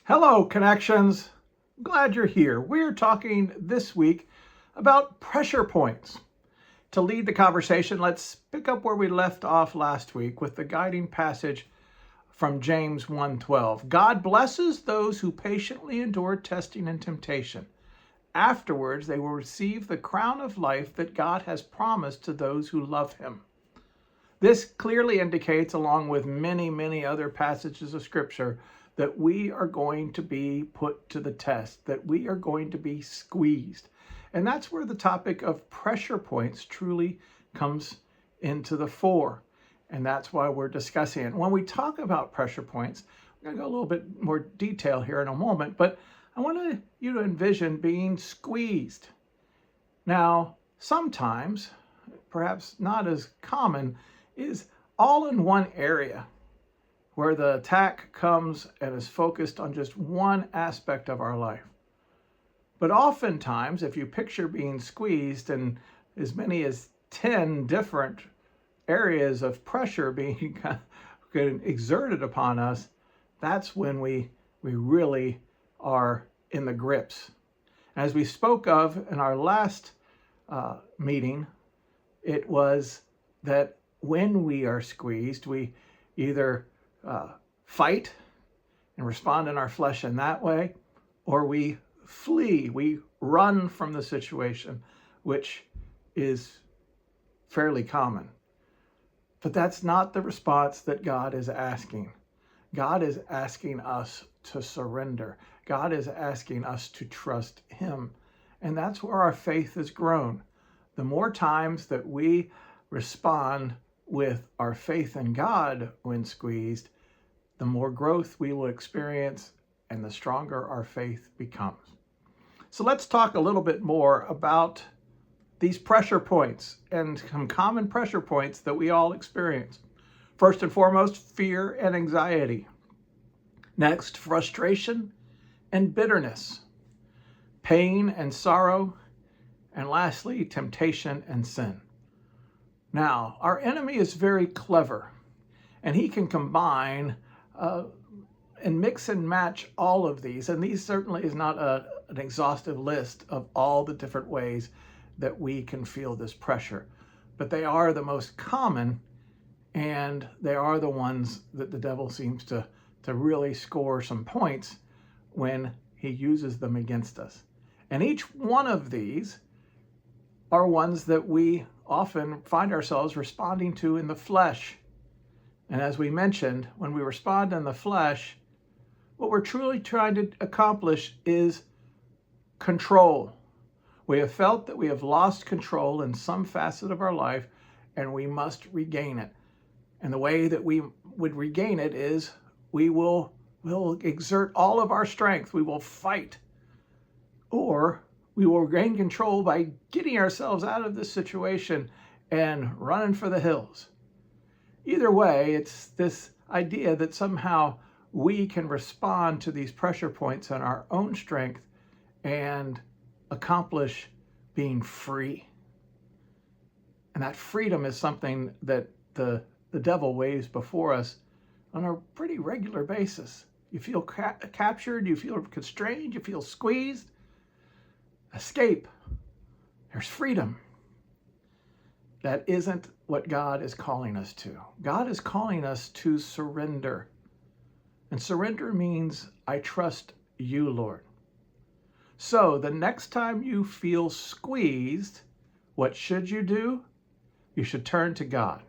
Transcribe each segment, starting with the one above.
Hello, Connections. Glad you're here. We're talking this week about pressure points. To lead the conversation, let's pick up where we left off last week with the guiding passage from James 1:12. God blesses those who patiently endure testing and temptation. Afterwards, they will receive the crown of life that God has promised to those who love him. This clearly indicates, along with many other passages of Scripture, that we are going to be put to the test, that we are going to be squeezed. And that's where the topic of pressure points truly comes into the fore. And that's why we're discussing it. When we talk about pressure points, we're going to go a little bit more detail here in a moment, but I want you to envision being squeezed. Now, sometimes, perhaps not as common, is all in one area, where the attack comes and is focused on just one aspect of our life. But oftentimes, if you picture being squeezed and as many as 10 different areas of pressure being exerted upon us, that's when we really are in the grips. As we spoke of in our last meeting, it was that when we are squeezed, we either fight and respond in our flesh in that way, or we flee, we run from the situation, which is fairly common. But that's not the response that God is asking. God is asking us to surrender. God is asking us to trust him. And that's where our faith has grown. The more times that we respond with our faith in God when squeezed, the more growth we will experience and the stronger our faith becomes. So let's talk a little bit more about these pressure points and some common pressure points that we all experience. First and foremost, fear and anxiety. Next, frustration and bitterness, pain and sorrow, and lastly, temptation and sin. Now, our enemy is very clever, and he can combine and mix and match all of these. And these certainly is not an exhaustive list of all the different ways that we can feel this pressure. But they are the most common, and they are the ones that the devil seems to really score some points when he uses them against us. And each one of these are ones that we often find ourselves responding to in the flesh. And as we mentioned, when we respond in the flesh, what we're truly trying to accomplish is control. We have felt that we have lost control in some facet of our life, and we must regain it. And the way that we would regain it is we'll exert all of our strength. We will fight, or we will gain control by getting ourselves out of this situation and running for the hills. Either way, it's this idea that somehow we can respond to these pressure points on our own strength and accomplish being free. And that freedom is something that the devil waves before us on a pretty regular basis. You feel captured, you feel constrained, you feel squeezed. Escape. There's freedom. That isn't what God is calling us to. God is calling us to surrender. And surrender means, I trust you, Lord. So the next time you feel squeezed, what should you do? You should turn to God.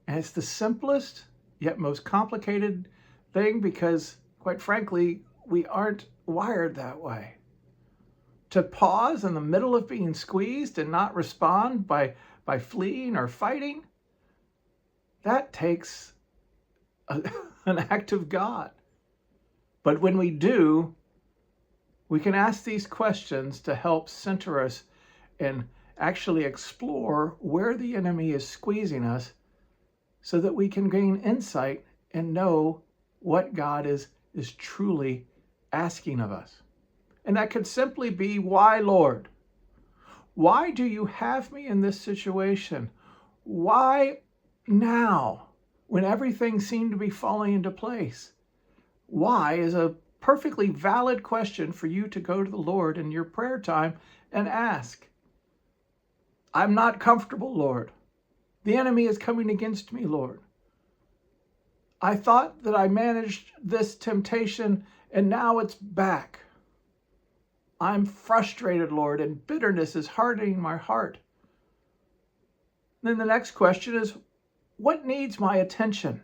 And it's the simplest yet most complicated thing because, quite frankly, we aren't wired that way. To pause in the middle of being squeezed and not respond by fleeing or fighting, that takes an act of God. But when we do, we can ask these questions to help center us and actually explore where the enemy is squeezing us so that we can gain insight and know what God is truly asking of us. And that could simply be, why, Lord? Why do you have me in this situation? Why now, when everything seemed to be falling into place? Why is a perfectly valid question for you to go to the Lord in your prayer time and ask. I'm not comfortable, Lord. The enemy is coming against me, Lord. I thought that I managed this temptation and now it's back. I'm frustrated, Lord, and bitterness is hardening my heart. Then the next question is, what needs my attention?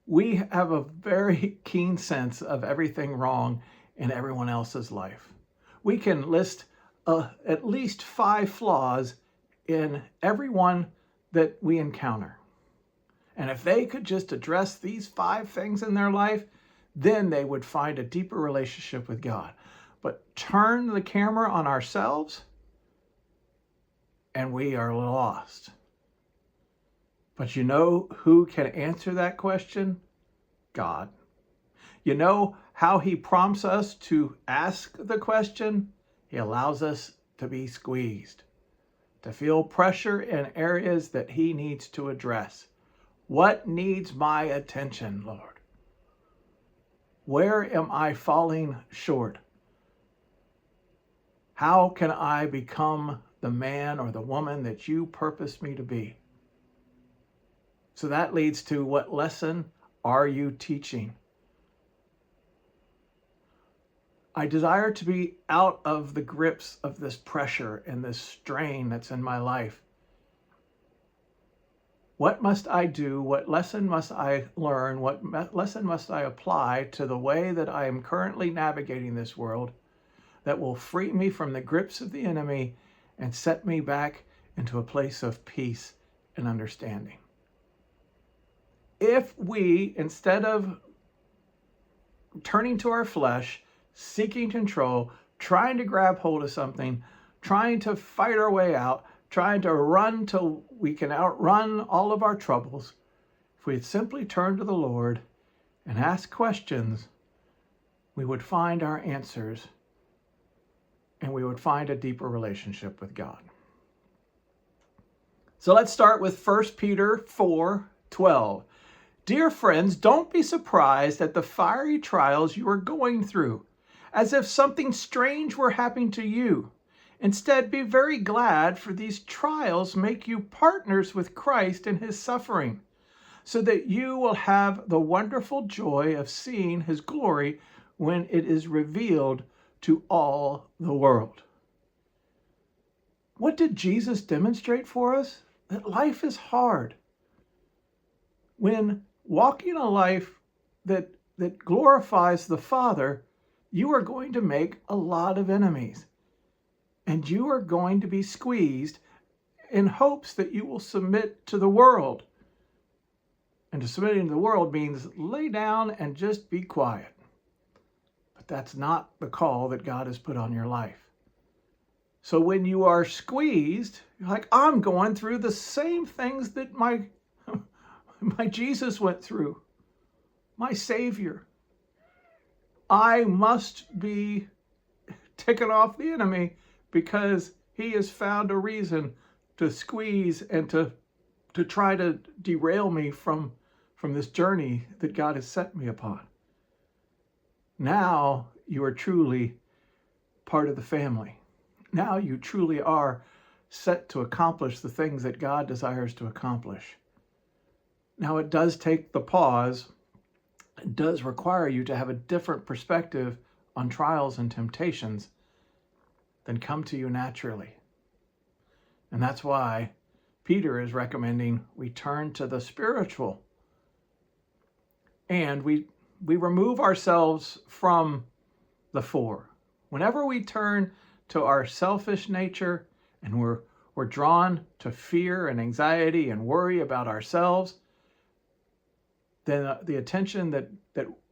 We have a very keen sense of everything wrong in everyone else's life. We can list at least 5 flaws in everyone that we encounter. And if they could just address these 5 things in their life, then they would find a deeper relationship with God. But turn the camera on ourselves, and we are lost. But you know who can answer that question? God. You know how he prompts us to ask the question? He allows us to be squeezed, to feel pressure in areas that he needs to address. What needs my attention, Lord? Where am I falling short? How can I become the man or the woman that you purposed me to be? So that leads to, what lesson are you teaching? I desire to be out of the grips of this pressure and this strain that's in my life. What must I do? What lesson must I learn? What lesson must I apply to the way that I am currently navigating this world that will free me from the grips of the enemy and set me back into a place of peace and understanding? If we, instead of turning to our flesh, seeking control, trying to grab hold of something, trying to fight our way out, trying to run till we can outrun all of our troubles, if we had simply turned to the Lord and asked questions, we would find our answers and we would find a deeper relationship with God. So let's start with 1 Peter 4:12. Dear friends, don't be surprised at the fiery trials you are going through, as if something strange were happening to you. Instead, be very glad, for these trials make you partners with Christ in his suffering, so that you will have the wonderful joy of seeing his glory when it is revealed to all the world. What did Jesus demonstrate for us? That life is hard. When walking a life that glorifies the Father, you are going to make a lot of enemies. And you are going to be squeezed in hopes that you will submit to the world. And to submitting to the world means lay down and just be quiet. But that's not the call that God has put on your life. So when you are squeezed, you're like, I'm going through the same things that my Jesus went through, my Savior. I must be ticking off the enemy because he has found a reason to squeeze and to try to derail me from this journey that God has set me upon. Now you are truly part of the family. Now you truly are set to accomplish the things that God desires to accomplish. Now it does take the pause. It does require you to have a different perspective on trials and temptations than come to you naturally. And that's why Peter is recommending we turn to the spiritual. And we remove ourselves from the 4. Whenever we turn to our selfish nature and we're drawn to fear and anxiety and worry about ourselves, then the attention that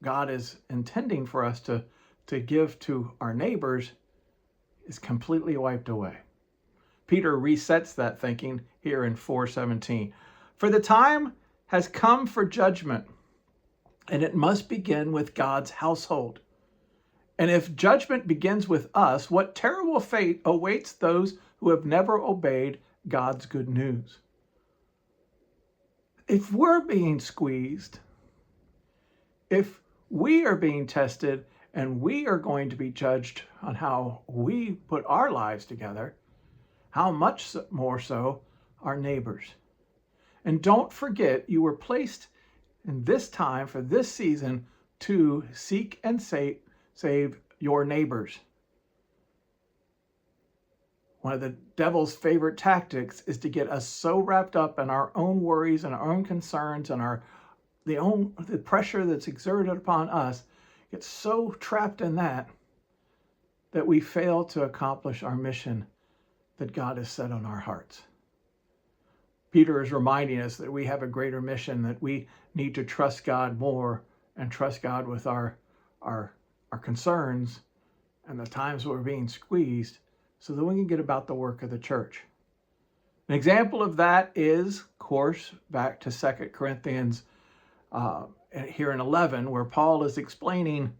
God is intending for us to give to our neighbors is completely wiped away. Peter resets that thinking here in 4:17. For the time has come for judgment, and it must begin with God's household. And if judgment begins with us, what terrible fate awaits those who have never obeyed God's good news? If we're being squeezed, if We are being tested, and we are going to be judged on how we put our lives together. How much more so our neighbors. And don't forget, you were placed in this time for this season to seek and save your neighbors. One of the devil's favorite tactics is to get us so wrapped up in our own worries and our own concerns and the pressure that's exerted upon us, get so trapped in that we fail to accomplish our mission that God has set on our hearts. Peter is reminding us that we have a greater mission, that we need to trust God more and trust God with our concerns and the times we're being squeezed, so that we can get about the work of the church. An example of that is, of course, back to 2 Corinthians here in 11, where Paul is explaining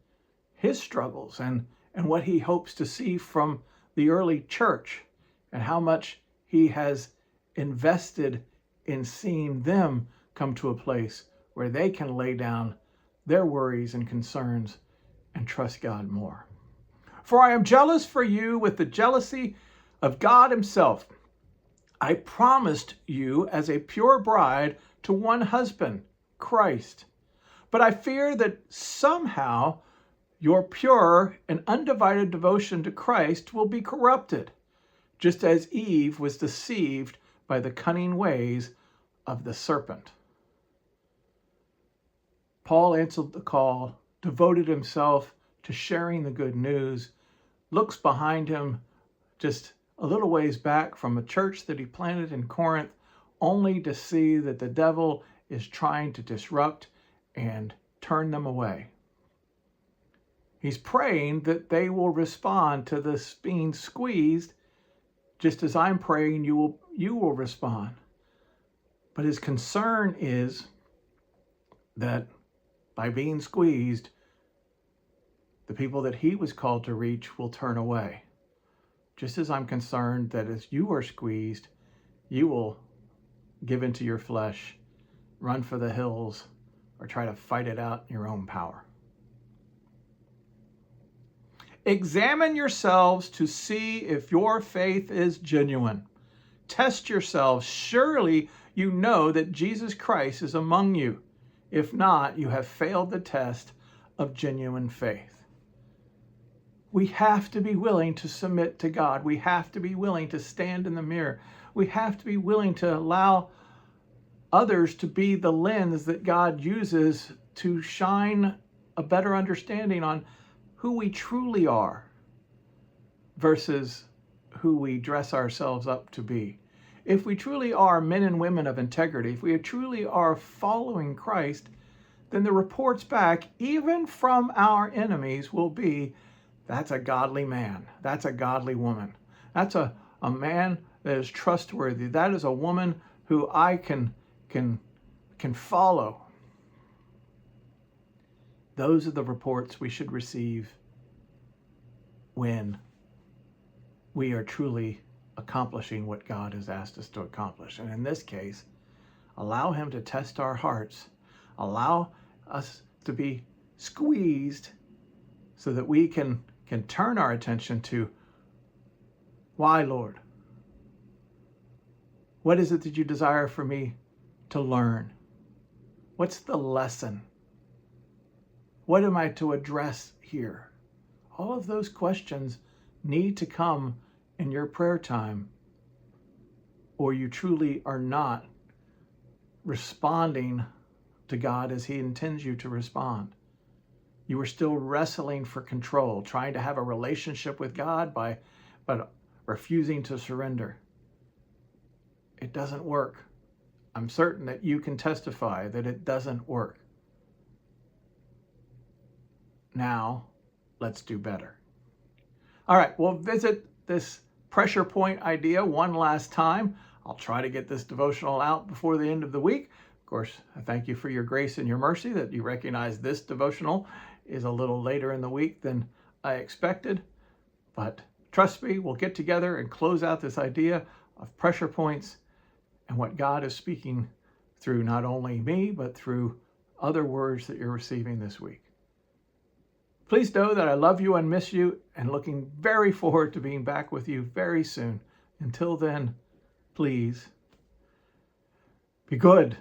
his struggles and what he hopes to see from the early church and how much he has invested in seeing them come to a place where they can lay down their worries and concerns and trust God more. For I am jealous for you with the jealousy of God himself. I promised you as a pure bride to one husband, Christ. But I fear that somehow your pure and undivided devotion to Christ will be corrupted, just as Eve was deceived by the cunning ways of the serpent. Paul answered the call, devoted himself to sharing the good news, looks behind him just a little ways back from a church that he planted in Corinth, only to see that the devil is trying to disrupt and turn them away. He's praying that they will respond to this being squeezed, just as I'm praying you will respond. But his concern is that by being squeezed, the people that he was called to reach will turn away. Just as I'm concerned that as you are squeezed, you will give into your flesh, run for the hills, or try to fight it out in your own power. Examine yourselves to see if your faith is genuine. Test yourselves. Surely you know that Jesus Christ is among you. If not, you have failed the test of genuine faith. We have to be willing to submit to God. We have to be willing to stand in the mirror. We have to be willing to allow others to be the lens that God uses to shine a better understanding on who we truly are versus who we dress ourselves up to be. If we truly are men and women of integrity, if we truly are following Christ, then the reports back, even from our enemies, will be, that's a godly man. That's a godly woman. That's a man that is trustworthy. That is a woman who I can follow. Those are the reports we should receive when we are truly accomplishing what God has asked us to accomplish. And in this case, allow him to test our hearts. Allow us to be squeezed so that we can turn our attention to, why, Lord? What is it that you desire for me to learn? What's the lesson? What am I to address here? All of those questions need to come in your prayer time, or you truly are not responding to God as he intends you to respond. You are still wrestling for control, trying to have a relationship with God but refusing to surrender. It doesn't work. I'm certain that you can testify that it doesn't work. Now, let's do better. All right, we'll visit this pressure point idea one last time. I'll try to get this devotional out before the end of the week. Of course, I thank you for your grace and your mercy that you recognize this devotional is a little later in the week than I expected. But trust me, we'll get together and close out this idea of pressure points and what God is speaking through not only me, but through other words that you're receiving this week. Please know that I love you and miss you and looking very forward to being back with you very soon. Until then, please be good.